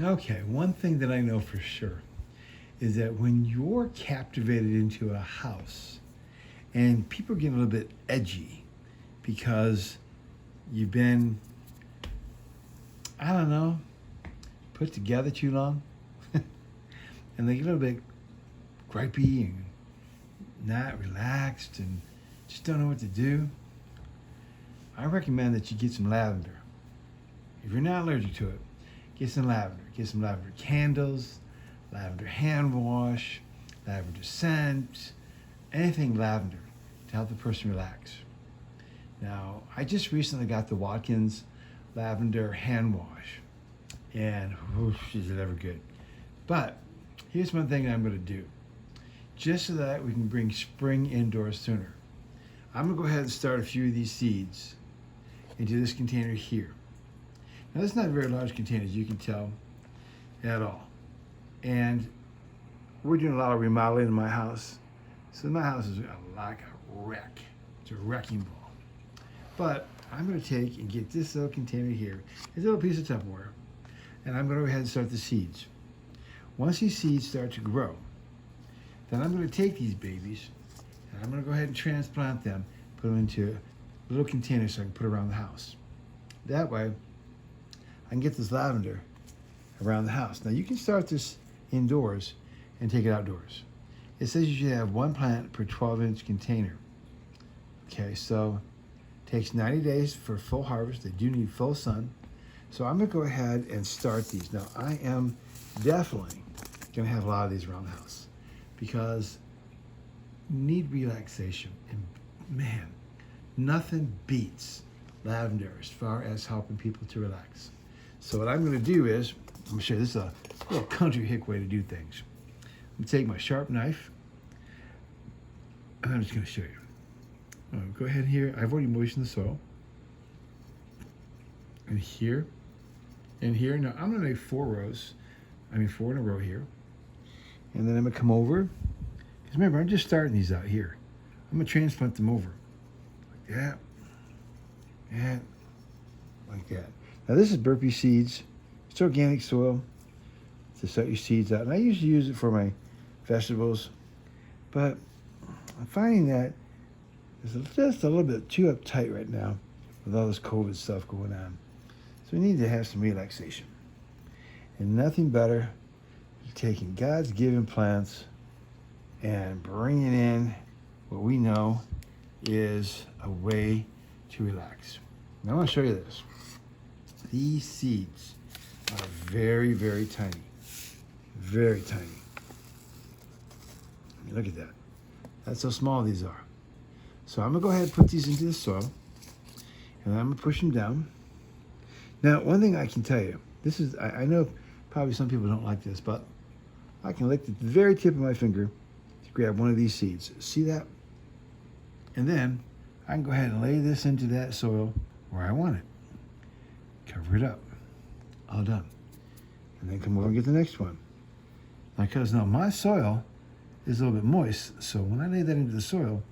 Okay, one thing that I know for sure is that when you're captivated into a house and people get a little bit edgy because you've been, I don't know, put together too long, and they get a little bit gripey and not relaxed and just don't know what to do, I recommend that you get some lavender. If you're not allergic to it, get some lavender. Get some lavender candles, lavender hand wash, lavender scent, anything lavender to help the person relax. Now, I just recently got the Watkins lavender hand wash, and whoosh, is it ever good. But here's one thing I'm going to do, just so that we can bring spring indoors sooner. I'm going to go ahead and start a few of these seeds into this container here. Now, this is not a very large container, as you can tell, at all. And we're doing a lot of remodeling in my house. So my house is like a wreck. It's a wrecking ball. But I'm going to take and get this little container here, this little piece of Tupperware, and I'm going to go ahead and start the seeds. Once these seeds start to grow, then I'm going to take these babies and I'm going to go ahead and transplant them, put them into a little container so I can put around the house. That way, I can get this lavender around the house. Now you can start this indoors and take it outdoors. It says you should have one plant per 12-inch container. Okay, so it takes 90 days for full harvest. They do need full sun. So I'm gonna go ahead and start these. Now I am definitely gonna have a lot of these around the house because need relaxation. And man, nothing beats lavender as far as helping people to relax. So what I'm gonna do is, I'm gonna show you, this is a little country hick way to do things. I'm gonna take my sharp knife, and I'm just gonna show you. Go ahead here, I've already moistened the soil. And here, and here. Now I'm gonna make four in a row here. And then I'm gonna come over, because remember, I'm just starting these out here. I'm gonna transplant them over, like that, and like that. Now this is burpee seeds. It's organic soil to set your seeds out. And I usually use it for my vegetables, but I'm finding that it's just a little bit too uptight right now with all this COVID stuff going on. So we need to have some relaxation. And nothing better than taking God's given plants and bringing in what we know is a way to relax. Now I want to show you this. These seeds are very, very tiny. Very tiny. I mean, look at that. That's how small these are. So I'm gonna go ahead and put these into the soil, and I'm gonna push them down. Now, one thing I can tell you, this is, I know probably some people don't like this, but I can lick the very tip of my finger to grab one of these seeds. See that? And then I can go ahead and lay this into that soil where I want it. Cover it up. All done. And then come over and get the next one. Now, because now my soil is a little bit moist, so when I lay that into the soil,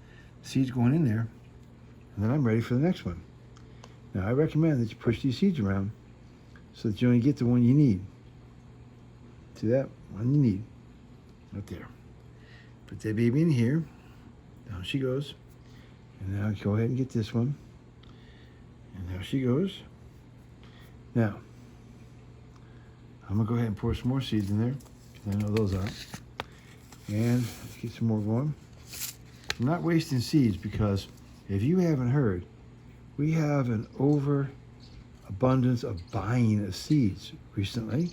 seeds going in there, and then I'm ready for the next one. Now I recommend that you push these seeds around so that you only get the one you need. See that? One you need. Right there. Put that baby in here. Down she goes. And now go ahead and get this one. And there she goes. Now, I'm gonna go ahead and pour some more seeds in there, because I know those are. And let's get some more going. I'm not wasting seeds because if you haven't heard, we have an overabundance of buying of seeds recently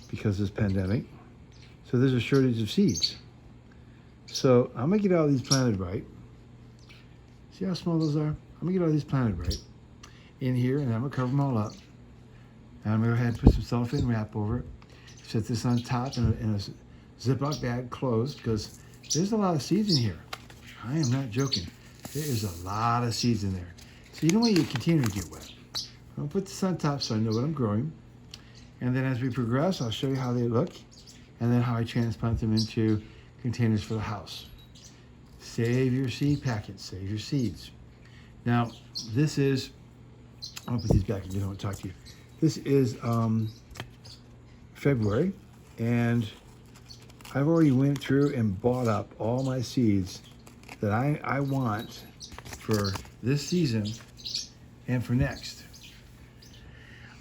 because of this pandemic. So there's a shortage of seeds. So I'm gonna get all these planted right. See how small those are? I'm gonna get all these planted right in here, and I'm gonna cover them all up. And I'm gonna go ahead and put some cellophane wrap over it. Set this on top in a Ziploc bag closed, because there's a lot of seeds in here. I am not joking. There is a lot of seeds in there. So you don't want your container to get wet. I'm gonna put this on top so I know what I'm growing. And then as we progress, I'll show you how they look, and then how I transplant them into containers for the house. Save your seed packets, save your seeds. Now, this is, I'll put these back again, I want to talk to you. This is February, and I've already went through and bought up all my seeds that I want for this season and for next.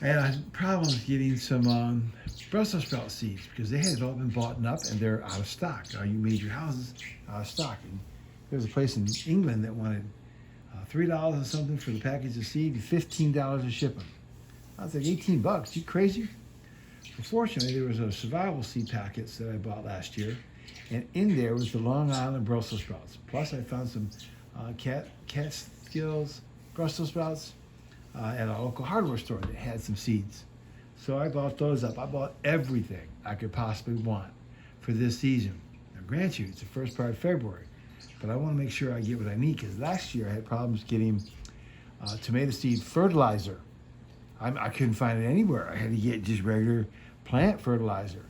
I had problems getting some Brussels sprout seeds because they had all been bought up and they're out of stock. You major houses out of stock. And there was a place in England that wanted $3 and something for the package of seed, $15 to ship them. I was like, $18? You crazy? Unfortunately, there was a survival seed packets that I bought last year, and in there was the Long Island Brussels sprouts. Plus, I found some Catskills Brussels sprouts at a local hardware store that had some seeds. So I bought those up. I bought everything I could possibly want for this season. Now, grant you, it's the first part of February, but I want to make sure I get what I need because last year I had problems getting tomato seed fertilizer. I couldn't find it anywhere. I had to get just regular plant fertilizer.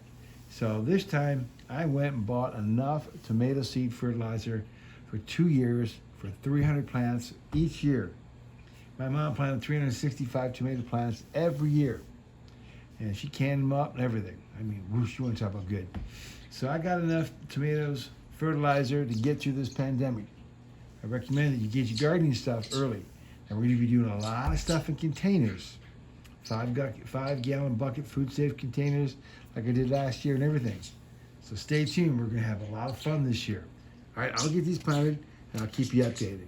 So this time I went and bought enough tomato seed fertilizer for 2 years for 300 plants each year. My mom planted 365 tomato plants every year. And she canned them up and everything. I mean, whoosh, you want to talk about good. So I got enough tomatoes, fertilizer to get through this pandemic. I recommend that you get your gardening stuff early. And we're going to be doing a lot of stuff in containers. 5-gallon bucket food safe containers like I did last year and everything. So stay tuned. We're going to have a lot of fun this year. All right, I'll get these planted and I'll keep you updated.